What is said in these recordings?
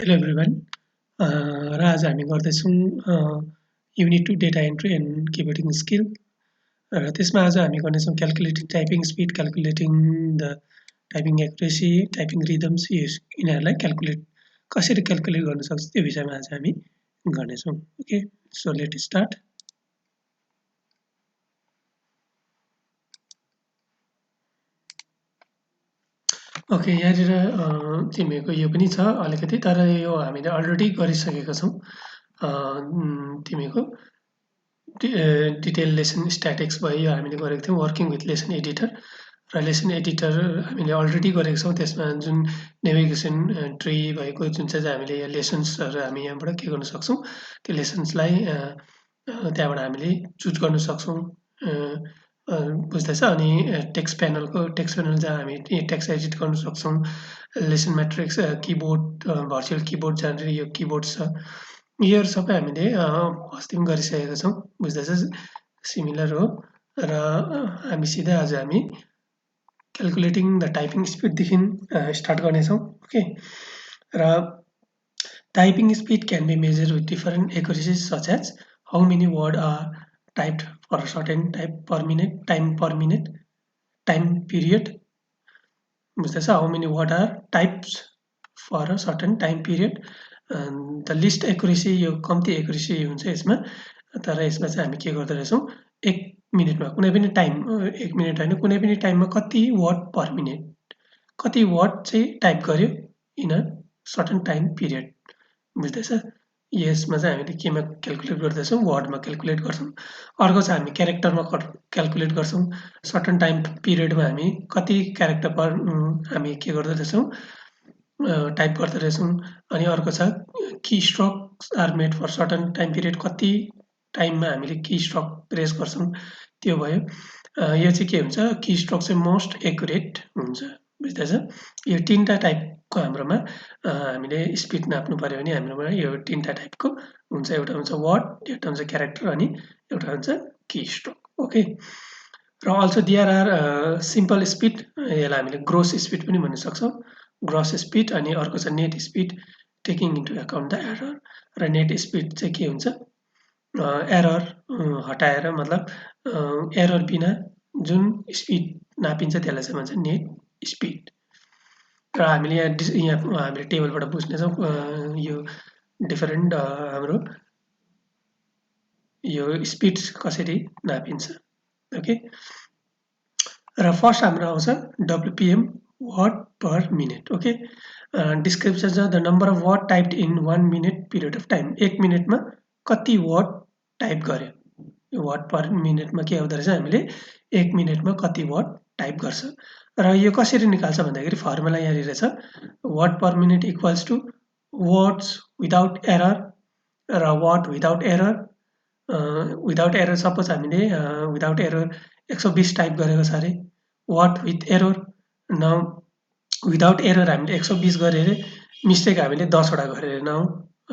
Hello everyone. र आज हामी गर्दैछौँ unit 2 data entry and keyboarding skill र त्यसमा आज हामी गर्नेछौँ calculating typing speed, calculating the typing accuracy, typing rhythms यिनीहरूलाई कसरी क्याल्कुलेट गर्न सक्छ त्यो विषयमा आज हामी गर्नेछौँ। Okay, so let start. Okay, यहाँनिर तिमीहरूको यो पनि छ अलिकति, तर यो हामीले अलरेडी गरिसकेका छौँ। तिमीहरूको डिटेल लेसन स्ट्याटिक्स भयो, यो हामीले गरेको थियौँ वर्किङ विथ लेसन एडिटर र लेसन एडिटर हामीले अलरेडी गरेको छौँ। त्यसमा जुन नेभिगेसन ट्री भएको जुन चाहिँ हामीले यहाँ लेसन्सहरू हामी यहाँबाट के गर्न सक्छौँ, त्यो लेसन्सलाई त्यहाँबाट हामीले चुज गर्न सक्छौँ। बुझ्दैछ? अनि टेक्स्ट प्यानल जहाँ हामी टेक्स्ट एडिट गर्न सक्छौँ। Lesson matrix keyboard, virtual keyboard जहाँनिर यो किबोर्ड छ, योहरू सबै हामीले अस्ति पनि गरिसकेका छौँ। बुझ्दैछ? सिमिलर हो। र हामी सिधै आज हामी क्याल्कुलेटिङ द टाइपिङ स्पिडदेखि स्टार्ट गर्नेछौँ। ओके, र typing speed can be measure with different accuracies such as how many word are typed for certain time per minute, time period. बुझ्दैछ? How many word are types for a certain time period. The list accuracy, यो कम्ती accuracy हुन्छ यसमा, तर यसमा चाहिँ हामी के गर्दो रहेछौँ, 1 मिनटमा कुनै पनि टाइम, 1 मिनट होइन, कुनै पनि टाइममा कति वर्ड पर मिनट, कति वर्ड चाहिँ टाइप गर्यो in a certain time period. बुझ्दैछ? यसमा चाहिँ हामीले केमा क्याल्कुलेट गर्दैछौँ, वर्डमा क्याल्कुलेट गर्छौँ। अर्को चाहिँ हामी क्यारेक्टरमा क्याल्कुलेट गर्छौँ। सर्टेन टाइम पिरियडमा हामी कति क्यारेक्टर पर हामी के गर्दो रहेछौँ, टाइप गर्दो रहेछौँ। अनि अर्को छ key strokes are made for certain time period, कति टाइममा हामीले की स्ट्रोक प्रेस गर्छौँ, त्यो भयो। यो चाहिँ के हुन्छ, की स्ट्रोक चाहिँ मोस्ट एक्युरेट हुन्छ। बुझ्दैछ? यो 3टा टाइपको हाम्रोमा हामीले स्पिड नाप्नु पऱ्यो भने हाम्रोमा यो 3टा टाइपको हुन्छ। एउटा हुन्छ वर्ड, एउटा हुन्छ क्यारेक्टर, अनि एउटा हुन्छ की स्ट्रोक। ओके, र also there are simple speed, यसलाई हामीले ग्रोस स्पिड पनि भन्न सक्छौँ, ग्रोस स्पिड। अनि अर्को छ net speed, taking into account the error. र नेट स्पिड चाहिँ के हुन्छ, एरर हटाएर, मतलब एरर बिना जुन स्पिड नापिन्छ त्यसलाई चाहिँ भन्छ नेट स्पिड। र हामीले यहाँ हामीले टेबलबाट बुझ्नेछौँ यो डिफरेन्ट हाम्रो यो स्पिड कसरी नापिन्छ। ओके, र फर्स्ट हाम्रो आउँछ WPM, word per minute. Okay, description छ the number of word typed in 1 minute period of time, 1 मिनटमा कति वर्ड टाइप गर्यो। वर्ड पर मिनटमा के आउँदो रहेछ, हामीले 1 मिनटमा कति वर्ड टाइप गर्छ। र यो कसरी निकाल्छ भन्दाखेरि फर्मुला यहाँनिर छ, word per minute equals to words without error र word without error. Without error suppose हामीले विदाउट एरर 120 टाइप गरेको छ अरे, वर्ड विथ एरर न विदाउट एरर हामीले 120 गरे अरे, मिस्टेक हामीले 10वटा गरे अरे, न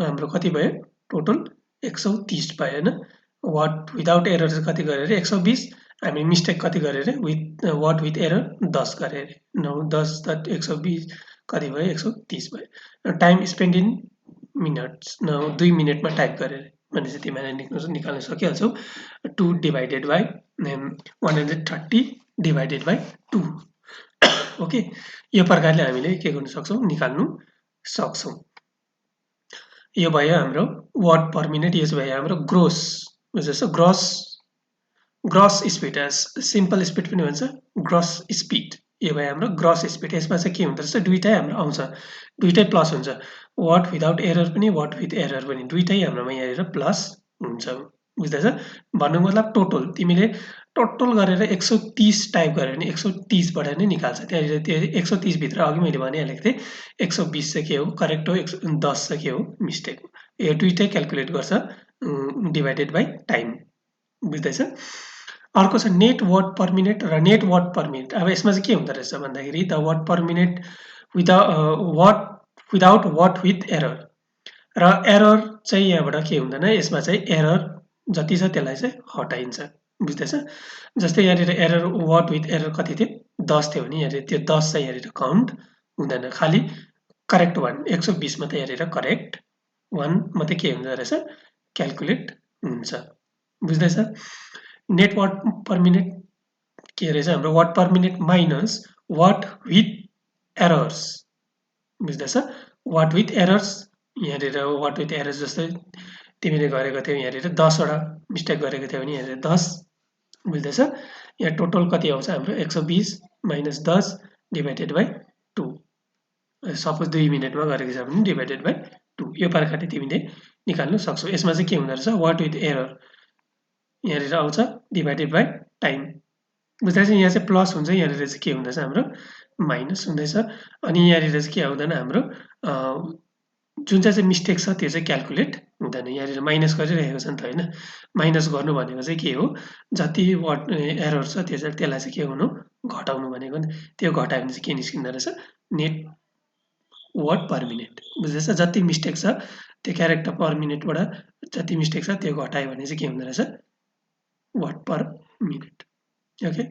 हाम्रो कति भयो, टोटल 130 भयो होइन। वर्ड विदाउट एरर चाहिँ कति गरे अरे, 120, हामी मिस्टेक कति गरे अरे, वर्ड विथ एरर 10 गरे अरे, 9 10 120 कति भयो, 130 भयो। टाइम स्पेन्ड इन मिनट्स, 2 मिनटमा टाइप गरे अरे भनेपछि तिमीले निकाल्न सकिहाल्छौ। 2 divided by 130 divided by 2। Okay, यो प्रकारले हामीले के गर्न सक्छौँ, निकाल्नु सक्छौँ। यो भयो हाम्रो वर्ड पर मिनट, यो चाहिँ भयो हाम्रो ग्रोस। बुझ्दैछ? ग्रस स्पिड, सिम्पल स्पिड पनि भन्छ, ग्रस स्पिड। यो भयो हाम्रो ग्रस स्पिड। यसमा चाहिँ के हुँदो रहेछ, दुईटै हाम्रो आउँछ, दुईटै प्लस हुन्छ, वर्ड विदाउट एरर पनि वर्ड विथ एरर पनि, दुईटै हाम्रोमा यहाँनिर प्लस हुन्छ। बुझ्दैछ? भन्नुको मतलब टोटल तिमीले टोटल गरेर 130 टाइप गऱ्यो भने 130बाट नै निकाल्छ। त्यहाँनिर त्यो 130 भित्र अघि मैले भनिहालेको थिएँ, 120 चाहिँ के हो करेक्ट हो, 10 चाहिँ के हो मिस्टेक हो। यो दुईटै क्याल्कुलेट गर्छ डिभाइडेड बाई टाइम। बुझ्दैछ? अर्को छ नेट वर्ड पर मिनट र नेट वर्ड पर मिनट। अब यसमा चाहिँ के हुँदो रहेछ भन्दाखेरि the word per minute without word with error, र एरर चाहिँ यहाँबाट के हुँदैन, यसमा चाहिँ एरर जति छ त्यसलाई चाहिँ हटाइन्छ। बुझ्दैछ? जस्तै यहाँनिर एरर वर्ड विथ एरर कति थियो, 10 थियो भने यहाँनिर त्यो 10 चाहिँ यहाँनिर काउन्ट हुँदैन, खालि करेक्ट 1 120 मा त हेरेर करेक्ट 1 मा त के हुँदो रहेछ क्याल्कुलेट हुन्छ बुझ्दैछ नेट वाट पर मिनेट के रहेछ हाम्रो word per minute minus word with errors बुझ्दैछ वाट विथ एरर्स यहाँनिर वाट विथ एरर्स जस्तै तिमीले गरेको थियौ यहाँनिर 10 वटा मिस्टेक गरेको थियौ भने यहाँनिर 10 बुझ्दैछ यहाँ टोटल कति आउँछ हाम्रो 120 माइनस 10 डिभाइडेड बाइ 2 सपोज 2 मिनेटमा गरेको छ भने डिभाइडेड बाइ 2 यो प्रकारले तिमीले निकाल्न सक्छौ यसमा चाहिँ के हुँदो रहेछ वाट विथ एरर यहाँनिर आउँछ डिभाइडेड बाइ टाइम बुझ्दैछ यहाँ चाहिँ प्लस हुन्छ यहाँनिर चाहिँ के हुँदैछ हाम्रो माइनस हुँदैछ अनि यहाँनिर चाहिँ के आउँदैन हाम्रो जुन चाहिँ मिस्टेक छ त्यो चाहिँ क्याल्कुलेट हुँदैन यहाँनिर माइनस गरिरहेको छ नि त होइन माइनस गर्नु भनेको चाहिँ के हो जति वाट एरर छ त्यो चाहिँ त्यसलाई चाहिँ के गर्नु घटाउनु भनेको नि त्यो घटायो भने चाहिँ के निस्किँदो रहेछ नेट वाट पर मिनेट बुझ्दैछ जति मिस्टेक छ त्यो क्यारेक्टर पर मिनेटबाट जति मिस्टेक छ त्यो घटायो भने चाहिँ के हुँदो रहेछ वाट पर मिनेट ओके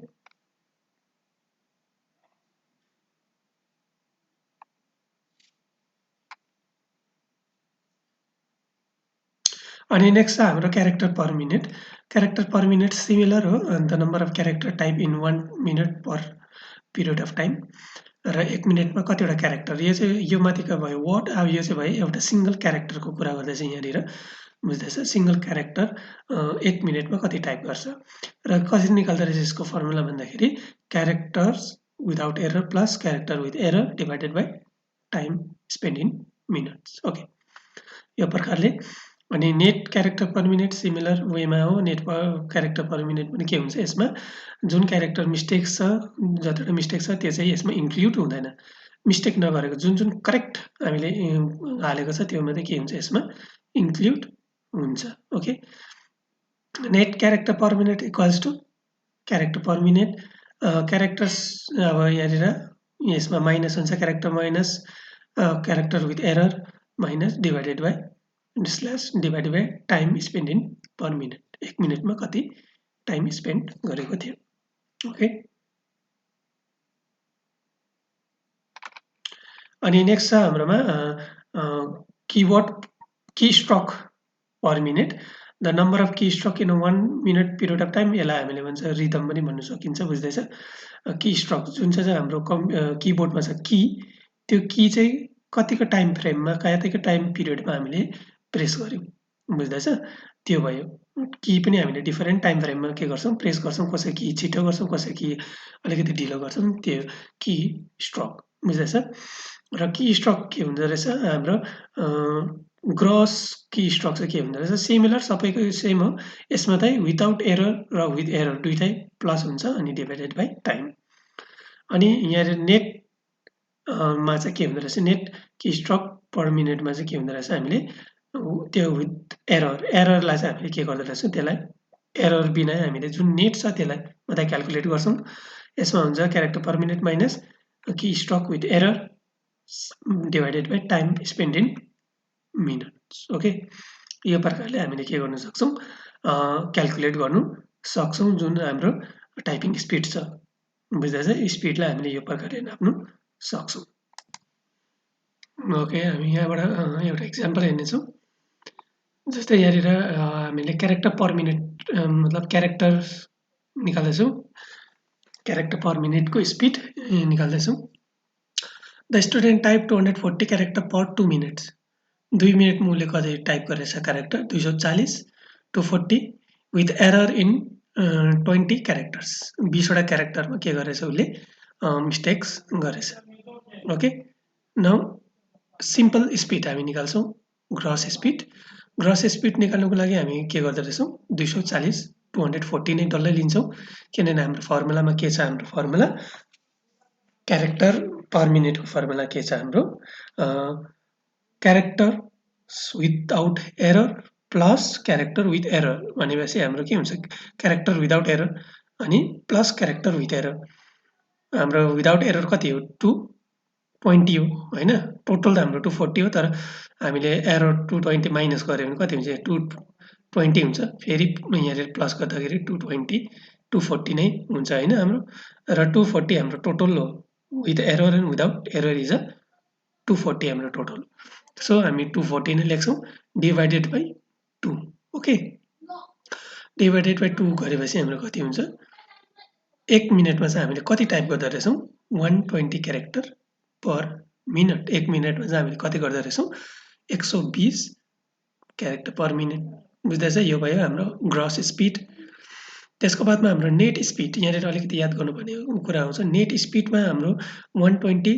अनि नेक्स्ट छ हाम्रो क्यारेक्टर पर मिनेट सिमिलर हो the number of character type in 1 minute per period of time र 1 मिनेटमा कतिवटा क्यारेक्टर यो चाहिँ यो माथिको भयो वाट अब यो चाहिँ भयो एउटा सिंगल क्यारेक्टरको कुरा गर्दैछ यहाँनिर बुझ्दैछ सिंगल क्यारेक्टर 1 मिनेटमा कति टाइप गर्छ र कसरी निकाल्दो रहेछ यसको फर्मुला भन्दाखेरि characters without error plus character with error divided by time spend in minutes okay यो प्रकारले अनि net character per minute similar वेमा हो नेट क्यारेक्टर पर मिनेट पनि के हुन्छ यसमा जुन क्यारेक्टर मिस्टेक छ जतिवटा मिस्टेक छ त्यो चाहिँ यसमा इन्क्लुड हुँदैन मिस्टेक नगरेको जुन जुन करेक्ट हामीले हालेको छ त्यो मात्रै के हुन्छ यसमा इन्क्लुड हुन्छ okay net character per minute equals to character per minute characters अब यहाँनिर यसमा माइनस हुन्छ character minus character with error minus divided by slash divided by time spend in per minute 1 मिनटमा कति टाइम स्पेन्ड गरेको थियो okay अनि next छ हाम्रोमा keyword key stroke per minute the number of key stroke in 1 minute period of time यसलाई हामीले भन्छ रिदम पनि भन्न सकिन्छ बुझ्दैछ की स्ट्रोक जुन चाहिँ हाम्रो किबोर्डमा छ की त्यो की चाहिँ कतिको टाइम फ्रेममा कतिको टाइम पिरियडमा हामीले प्रेस गर्यौं बुझ्दैछ त्यो भयो की पनि हामीले डिफरेन्ट टाइम फ्रेममा के गर्छौं प्रेस गर्छौं कसै की छिटो गर्छौं कसै की अलिकति ढिलो गर्छौं त्यो की स्ट्रोक बुझ्दैछ र की स्ट्रोक के हुँदो रहेछ हाम्रो ग्रस की स्ट्रोक चाहिँ के हुँदो रहेछ सिमिलर सबैको सेम हो यसमा चाहिँ विदाउट एरर र विथ एरर दुईटै प्लस हुन्छ अनि डिभाइडेड बाइ टाइम अनि यहाँ नेट मा चाहिँ के हुँदो रहेछ नेट की स्ट्रोक पर मिनेटमा चाहिँ के हुँदो रहेछ हामीले त्यो विथ एररलाई चाहिँ हामीले के गर्दो रहेछौँ त्यसलाई एरर बिना हामीले जुन नेट छ त्यसलाई मात्रै क्याल्कुलेट गर्छौँ यसमा हुन्छ character per minute minus key stroke with error divided by time spend in minutes okay यो प्रकारले हामीले के गर्न सक्छौँ क्याल्कुलेट गर्नु सक्छौँ जुन हाम्रो टाइपिङ स्पिड छ बुझ्दैछ स्पिडलाई हामीले यो प्रकारले नाप्नु सक्छौँ ओके हामी यहाँबाट एउटा इक्जाम्पल हेर्नेछौँ जस्तै यहाँनिर हामीले क्यारेक्टर पर मिनेट मतलब क्यारेक्टर निकाल्दैछौँ क्यारेक्टर पर मिनेटको स्पिड निकाल्दैछौँ the student type 240 character per 2 minutes 2 मिनटमा उसले कति टाइप गरेछ character 240 240 with error in 20 characters 20 वटा क्यारेक्टरमा के गरेछ उसले मिस्टेक्स गरेछ ओके नाउ सिम्पल स्पिड हामी निकाल्छौँ ग्रस स्पिड निकाल्नुको लागि हामी के गर्दो रहेछौँ 240 240 नै डल्लै लिन्छौँ किनभने हाम्रो फर्मुलामा के छ हाम्रो फर्मुला क्यारेक्टर पर मिनेटको फर्मुला के छ हाम्रो character without error plus character with error भनेपछि हाम्रो के हुन्छ क्यारेक्टर विदाउट एरर अनि प्लस क्यारेक्टर विथ एरर हाम्रो विदाउट एरर कति हो 220 हो हैन टोटल त हाम्रो 240 हो तर हामीले एरर 220 माइनस गर्यो भने कति हुन्छ 220 हुन्छ फेरि यहाँ प्लस गर्दाखेरि 220 240 नै हुन्छ हैन हाम्रो र 240 हाम्रो टोटल हो with error and without error is 240 हाम्रो टोटल। सो हामी 240 नै लेख्छौँ divided by 2। Okay, divided by 2 गरेपछि हाम्रो कति हुन्छ, 1 मिनेटमा चाहिँ हामीले कति टाइप गर्दो रहेछौँ, 120 क्यारेक्टर पर मिनट। 1 मिनेटमा चाहिँ हामीले कति गर्दो रहेछौँ, 120 क्यारेक्टर पर मिनट। बुझ्दैछ, यो भयो हाम्रो ग्रस स्पिड। त्यसको बादमा हाम्रो नेट स्पिड, यहाँनिर अलिकति याद गर्नुपर्ने कुरा आउँछ। नेट स्पिडमा हाम्रो 120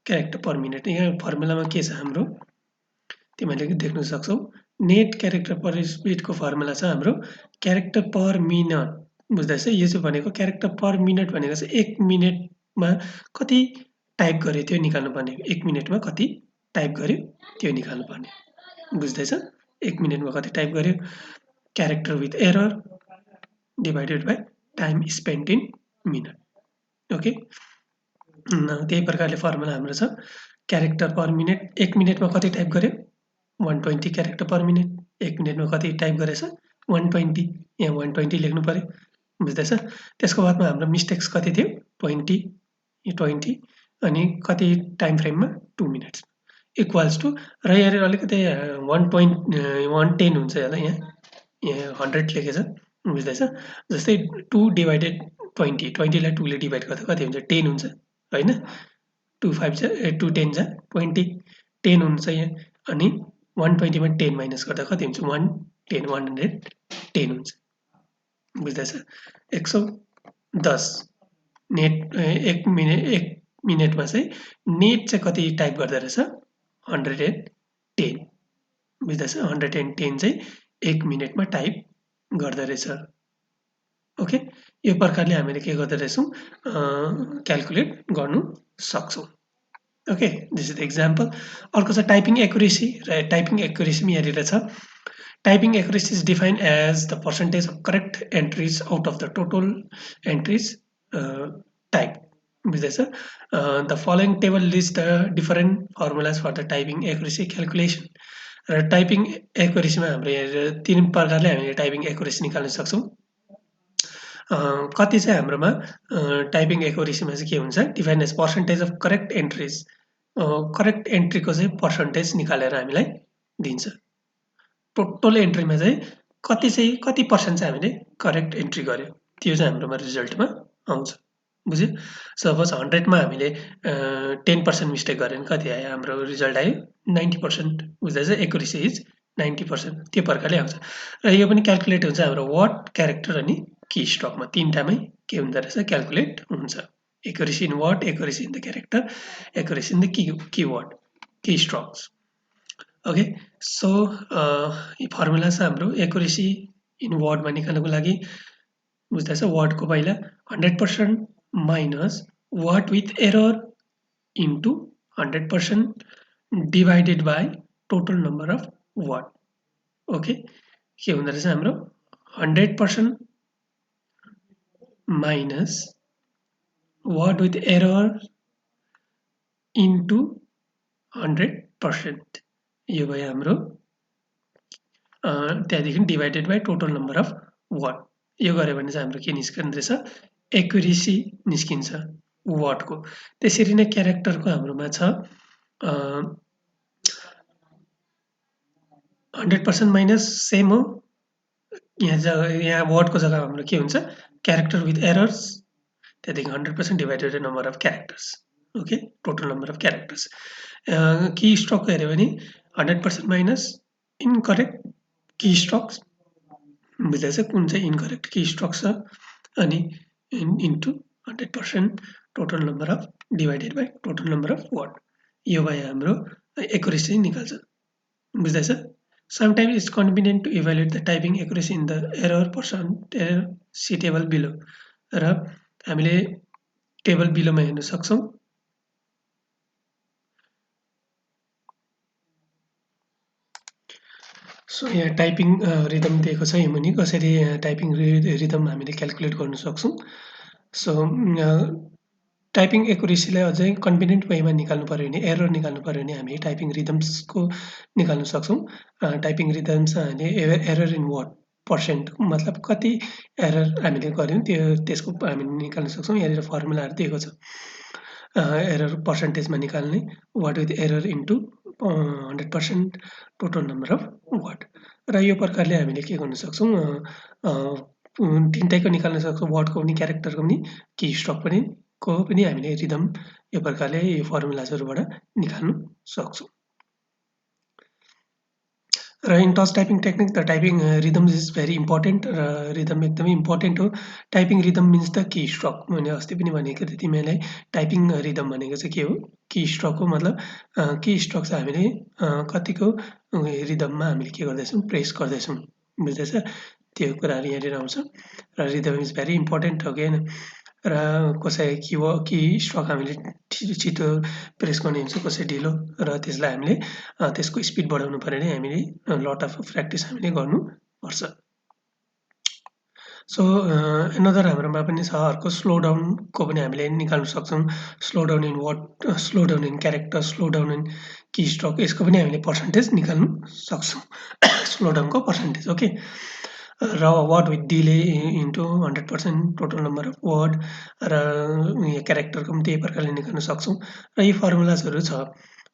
क्यारेक्टर पर मिनट, यहाँ फर्मुलामा के छ हाम्रो, तिमीहरूले देख्न सक्छौ। नेट क्यारेक्टर पर स्पिडको फर्मुला छ हाम्रो क्यारेक्टर पर मिनट। बुझ्दैछ, यो चाहिँ भनेको क्यारेक्टर पर मिनट भनेको चाहिँ 1 मिनेटमा कति टाइप गर्यो त्यो निकाल्नुपर्ने। 1 मिनेटमा कति टाइप गर्यो त्यो निकाल्नुपर्ने। बुझ्दैछ, 1 मिनेटमा कति टाइप गर्यो, character with error divided by time spent in minute. Okay, त्यही प्रकारले फर्मुला हाम्रो छ क्यारेक्टर पर मिनट। 1 मिनेटमा कति टाइप गर्यो, 120 क्यारेक्टर पर मिनट। 1 मिनेटमा कति टाइप गरेछ, 120, यहाँ 120 लेख्नु पर्यो। बुझ्दैछ, त्यसको बादमा हाम्रो मिस्टेक्स कति थियो, 20 अनि कति टाइम फ्रेममा, 2 मिनट्स इक्वल्स टु, र यहाँ अलिकति 1.110 हुन्छ होला, यहाँ 100 लेखेछ। बुझ्दैछ, जस्तै 2 डिभाइडेड 20, 20 लाई 2 ले डिभाइड गर्दा कति हुन्छ, 10 हुन्छ होइन। 2 5 जा 2 10 जा 20, 10 हुन्छ यहाँ। अनि 120 मा 10 माइनस गर्दा कति हुन्छ, 110, 110 हुन्छ। बुझ्दैछ, 110 नेट। 1 मिनेटमा चाहिँ नेट चाहिँ कति टाइप गर्दो रहेछ, 110। बुझ्दैछ, 110 चाहिँ 1 मिनेटमा टाइप गर्दो रहेछ। ओके, यो प्रकारले हामीले के गर्दो रहेछौँ, क्याल्कुलेट गर्नु सक्छौँ। Okay, this is the example. अर्को छ टाइपिङ एक्युरेसी, र टाइपिङ एक्युरेसीमा यहाँनिर छ typing accuracy is defined as the percentage of correct entries out of the total entries type. बुझ्दैछ, the following table list the different formulas for the typing accuracy calculation. र typing एक्युरेसीमा हाम्रो यहाँ 3 प्रकारले हामीले टाइपिङ एक्युरेसी निकाल्न सक्छौँ। कति चाहिँ हाम्रोमा टाइपिङ एक्युरेसीमा चाहिँ के हुन्छ, define as percentage of correct entries. Correct एन्ट्रीको चाहिँ पर्सेन्टेज निकालेर हामीलाई दिन्छ। टोटल एन्ट्रीमा चाहिँ कति पर्सेन्ट चाहिँ हामीले करेक्ट एन्ट्री गर्यो त्यो चाहिँ हाम्रोमा रिजल्टमा आउँछ। बुझ्यो, सपोज 100 मा हामीले 10% मिस्टेक गऱ्यो भने कति आयो, हाम्रो रिजल्ट आयो 90%। बुझ्दैछ, एक्युरेसी इज 90%, त्यो प्रकारले आउँछ। र यो पनि क्याल्कुलेट हुन्छ हाम्रो वर्ड, क्यारेक्टर अनि की स्ट्रोकमा, 3टामै के हुँदो रहेछ, क्याल्कुलेट हुन्छ। Accuracy in word, accuracy in the character, accuracy in the keyword, key strokes. Okay, so यो फर्मुला छ हाम्रो एक्युरेसी इन वर्डमा निकाल्नको लागि। बुझ्दैछ, वर्डको पहिला 100% minus word with error into 100% divided by total number of word. Okay, के हुँदो रहेछ हाम्रो 100% minus word with error into 100%, यो भयो हाम्रो। त्यहाँदेखि divided by total number of word. यो गऱ्यो भने चाहिँ हाम्रो के निस्कँदो रहेछ, एक्युरेसी निस्किन्छ वर्डको। त्यसरी नै क्यारेक्टरको हाम्रोमा छ 100% माइनस सेम हो, यहाँ वर्डको जग्गा हाम्रो के हुन्छ, क्यारेक्टर विथ एरर्स, त्यहाँदेखि 100% divided number of characters. Okay, total number of characters. Key stroke हेऱ्यो भने 100% माइनस इनकरेक्ट की स्ट्रोक्स। बुझ्दैछ, कुन चाहिँ इनकरेक्ट की स्ट्रोक छ, अनि into 100% total number of divided by total number of word. यो भयो हाम्रो एक्युरेसी निकाल्छ। बुझ्दैछ, sometimes it's convenient to evaluate the typing accuracy in the error see table below. र हामीले टेबल बिलोमा हेर्न सक्छौँ। सो यहाँ टाइपिङ रिदम दिएको छ, यो मुनि कसरी टाइपिङ रिदम हामीले क्याल्कुलेट गर्न सक्छौँ। सो टाइपिङ एक्युरेसीलाई अझै कन्भिनियन्ट वेमा निकाल्नु पर्यो भने, एरर निकाल्नु पर्यो भने हामी टाइपिङ रिदम्सको निकाल्न सक्छौँ। टाइपिङ रिदम्स हामीले एरर इन वर्ड पर्सेन्ट, मतलब कति एरर हामीले गऱ्यौँ त्यसको हामी निकाल्न सक्छौँ। यहाँनिर फर्मुलाहरू दिएको छ। एरर पर्सेन्टेजमा निकाल्ने word with error into 100% total number of word र यो प्रकारले हामीले के गर्न सक्छौँ तिनटैको निकाल्न सक्छौँ वर्डको पनि क्यारेक्टरको पनि की स्ट्रोक पनि हामीले रिदम यो प्रकारले यो फर्मुलाजहरुबाट निकाल्न सक्छौँ र in touch typing technique the typing rhythm is very important र रिदम एकदमै इम्पोर्टेन्ट हो typing rhythm means the key stroke मैले अस्ति पनि भनेको थिएँ तिमीलाई टाइपिङ रिदम भनेको चाहिँ के हो की स्ट्रोक हो मतलब की स्ट्रोक चाहिँ हामीले कतिको रिदममा हामीले के गर्दैछौँ प्रेस गर्दैछौँ बुझ्दैछ त्यो कुराहरू यहाँनिर आउँछ र रिदम इज भेरी इम्पोर्टेन्ट हो कि होइन र कसै की स्ट्रोक हामीले छिटो प्रेस गर्ने हुन्छ कसै ढिलो र त्यसलाई हामीले त्यसको स्पिड बढाउनु पर्यो भने हामीले लट अफ प्र्याक्टिस हामीले गर्नुपर्छ सो एनदर हाम्रोमा पनि छ अर्को स्लो डाउनको पनि हामीले निकाल्न सक्छौँ slow down in word slow down in character slow down in key stroke यसको पनि हामीले पर्सेन्टेज निकाल्नु सक्छौँ स्लो डाउनको पर्सेन्टेज ओके र word with delay into 100% total number of word र क्यारेक्टरको पनि त्यही प्रकारले निकाल्न सक्छौँ र यो फर्मुलाजहरू छ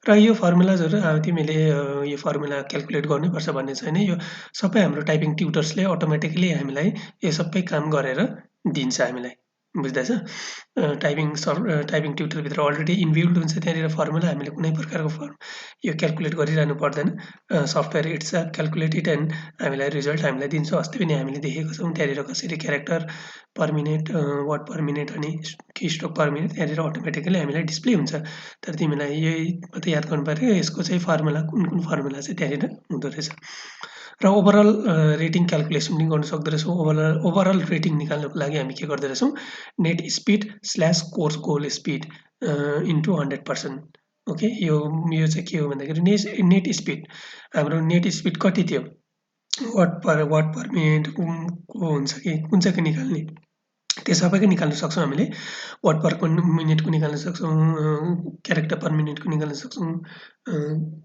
र यो फर्मुलाजहरू तिमीले यो फर्मुला क्यालकुलेट गर्नुपर्छ भन्ने छैन यो सबै हाम्रो टाइपिङ ट्युटर्सले अटोमेटिकली हामीलाई यो सबै काम गरेर दिन्छ हामीलाई बुझ्दैछ टाइपिङ ट्युटरभित्र अलरेडी इनबिल्ड हुन्छ त्यहाँनिर फर्मुला हामीले कुनै प्रकारको यो क्यालकुलेट गरिरहनु पर्दैन सफ्टवेयर इट्स क्यालकुलेटेड एन्ड हामीलाई रिजल्ट हामीलाई दिन्छ अस्ति पनि हामीले देखेको छौँ त्यहाँनिर कसरी क्यारेक्टर पर मिनट वर्ड पर मिनट अनि की स्ट्रोक पर मिनट त्यहाँनिर अटोमेटिकली हामीलाई डिस्प्ले हुन्छ तर तिमीलाई यही मात्रै याद गर्नु पऱ्यो यसको चाहिँ फर्मुला कुन फर्मुला चाहिँ त्यहाँनिर हुँदो रहेछ र ओभरअल रेटिङ क्यालकुलेसन पनि गर्न सक्दो रहेछौँ ओभरअल रेटिङ निकाल्नको लागि हामी के गर्दो रहेछौँ net speed slash course goal speed into 100% okay यो चाहिँ के हो भन्दाखेरि नेट स्पिड हाम्रो नेट स्पिड कति थियो वर्ड पर मिनट को हुन्छ कि कुन चाहिँको निकाल्ने त्यो सबैको निकाल्न सक्छौँ हामीले वर्ड पर मिनटको निकाल्न सक्छौँ क्यारेक्टर पर मिनटको निकाल्न सक्छौँ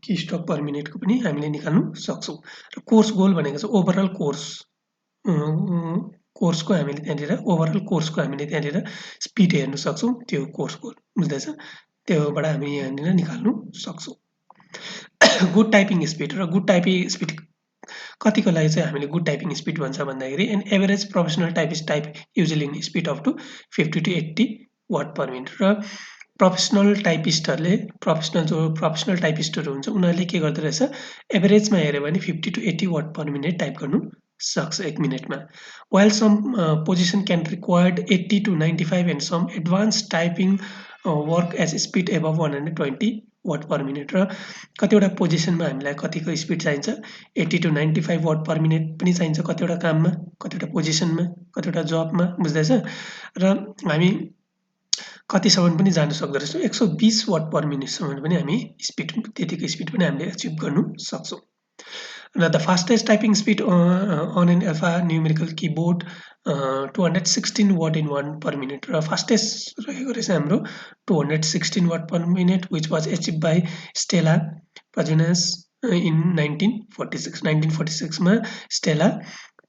की स्ट्रोक पर मिनटको पनि हामीले निकाल्न सक्छौँ र कोर्स गोल भनेको चाहिँ ओभरअल कोर्सको हामीले त्यहाँनिर ओभरअल कोर्सको हामीले त्यहाँनिर स्पिड हेर्न सक्छौँ त्यो कोर्स गोल बुझ्दैछ त्योबाट हामी यहाँनिर निकाल्न सक्छौँ गुड टाइपिङ स्पिड र गुड टाइपिङ स्पिड कतिको लागि चाहिँ हामीले गुड टाइपिङ स्पिड भन्छ भन्दाखेरि an average professional typist type usually in speed up to 50 to 80 word per minute र प्रोफेसनल टाइपिस्टहरूले प्रोफेसनल टाइपिस्टहरू हुन्छ उनीहरूले के गर्दो रहेछ एभरेजमा हेऱ्यो भने 50 to 80 word per minute type गर्नु सक्छ एक मिनटमा while some position can required 80 to 95 and some advance typing work as speed above 120 word per minute र कतिवटा पोजिसनमा हामीलाई कतिको स्पिड चाहिन्छ 80 to 95 वर्ड पर मिनट पनि चाहिन्छ कतिवटा काममा कतिवटा पोजिसनमा कतिवटा जबमा बुझ्दैछ र हामी कतिसम्म पनि जान सक्दो रहेछौँ 120 वर्ड पर मिनटसम्म पनि हामी स्पिड त्यतिको स्पिड पनि हामीले एचिभ गर्नु सक्छौँ र the fastest typing speed on an alpha numerical keyboard 216 word in 1 per minute र फास्टेस्ट रहेको रहेछ हाम्रो 216 word per minute which was achieve by Stella Pajunas in 1946 मा स्टेला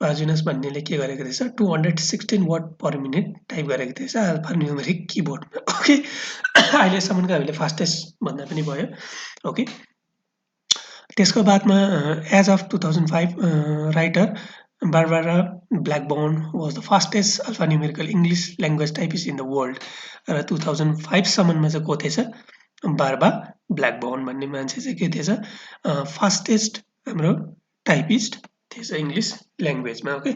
पाजुनास भन्नेले के गरेको रहेछ 216 वर्ड पर मिनट टाइप गरेको थिएछ अल्फा न्युमेरिक किबोर्डमा ओके अहिलेसम्मको हामीले फास्टेस्ट भन्दा पनि भयो ओके त्यसको बादमा as of 2005 writer Barbara Blackburn was the fastest alphanumerical English language typist in the world. र 2005 सम्ममा चाहिँ को थिएछ बार्बा ब्ल्याकबर्न भन्ने मान्छे चाहिँ के थिएछ फास्टेस्ट हाम्रो टाइपिस्ट थिएछ इङ्ग्लिस ल्याङ्ग्वेजमा okay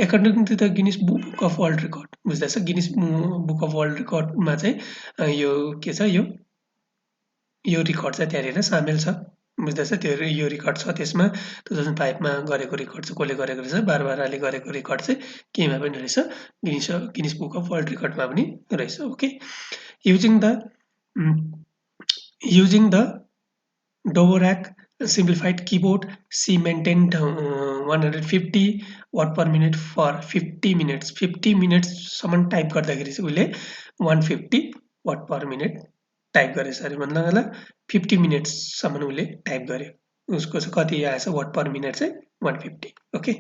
according to the Guinness book of world record बुझ्दैछ गिनिस बुक अफ वर्ल्ड रेकर्डमा चाहिँ यो के छ यो रेकर्ड चाहिँ त्यहाँनिर सामेल छ बुझ्दैछ त्यो यो रेकर्ड छ त्यसमा 2005 मा गरेको रेकर्ड चाहिँ कसले गरेको रहेछ बारबाराले गरेको रेकर्ड चाहिँ केमा पनि रहेछ गिनिस बुक अफ वर्ल्ड रेकर्डमा पनि रहेछ okay using the Dvorak simplified keyboard she maintained 150 word per minute for 50 minutes सम्म टाइप गर्दाखेरि चाहिँ उले 150 word per minute टाइप गरेछ अरे भन्नाले 50 मिनट्स सम्म उले टाइप गर्यो उसको चाहिँ कति आएछ वर्ड पर मिनट चाहिँ 150 okay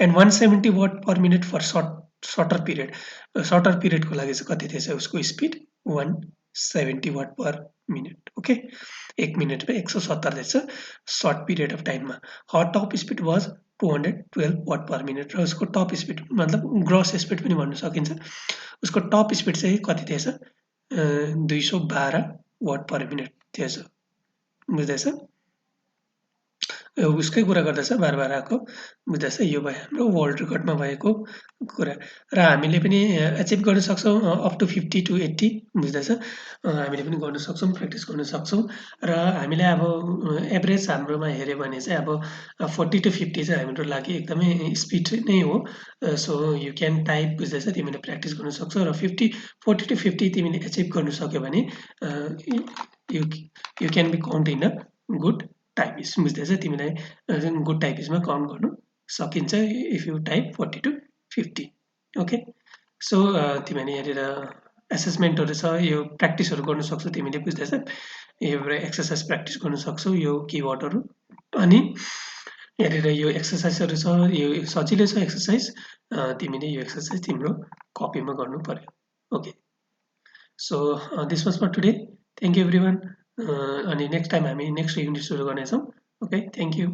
and 170 word per minute for shorter period को लागि चाहिँ कति थिएछ उसको स्पिड 70 वाट पर मिनट ओके 1 मिनटमा 170 रहेछ सर्ट पिरियड अफ टाइममा top speed was 212 word per minute र उसको टप स्पिड मतलब ग्रस स्पिड पनि भन्न सकिन्छ उसको टप स्पिड चाहिँ कति थिएछ 212 वाट पर मिनट थिएछ बुझ्दैछ उसकै कुरा गर्दैछ बार आएको बुझ्दैछ यो भयो हाम्रो वर्ल्ड रेकर्डमा भएको कुरा र हामीले पनि एचिभ गर्न सक्छौँ अप टु 50 to 80 बुझ्दैछ हामीले पनि गर्न सक्छौँ प्र्याक्टिस गर्न सक्छौँ र हामीले अब एभरेज हाम्रोमा हेऱ्यो भने चाहिँ अब 40 to 50 चाहिँ हाम्रो लागि एकदमै स्पिड नै हो सो यु क्यान टाइप बुझ्दैछ तिमीले प्र्याक्टिस गर्न सक्छौ र 40 to 50 तिमीले एचिभ गर्न सक्यो भने you can be count in a good typist बुझ्दैछ तिमीलाई गुड टाइपिस्टमा काउन्ट गर्नु सकिन्छ if you type 40 to 50 okay so तिमीले यहाँनिर एसेसमेन्टहरू छ यो प्र्याक्टिसहरू गर्न सक्छौ तिमीले बुझ्दैछ एउटा एक्सर्साइज प्र्याक्टिस गर्न सक्छौ यो किवर्डहरू अनि यहाँनिर यो एक्सर्साइजहरू छ यो सजिलै छ एक्सर्साइज तिमीले यो एक्सर्साइज तिम्रो कपीमा गर्नु पर्यो okay so this was for today thank you everyone अनि नेक्स्ट टाइम हामी नेक्स्ट युनिट सुरु गर्नेछौँ ओके थ्याङ्क यू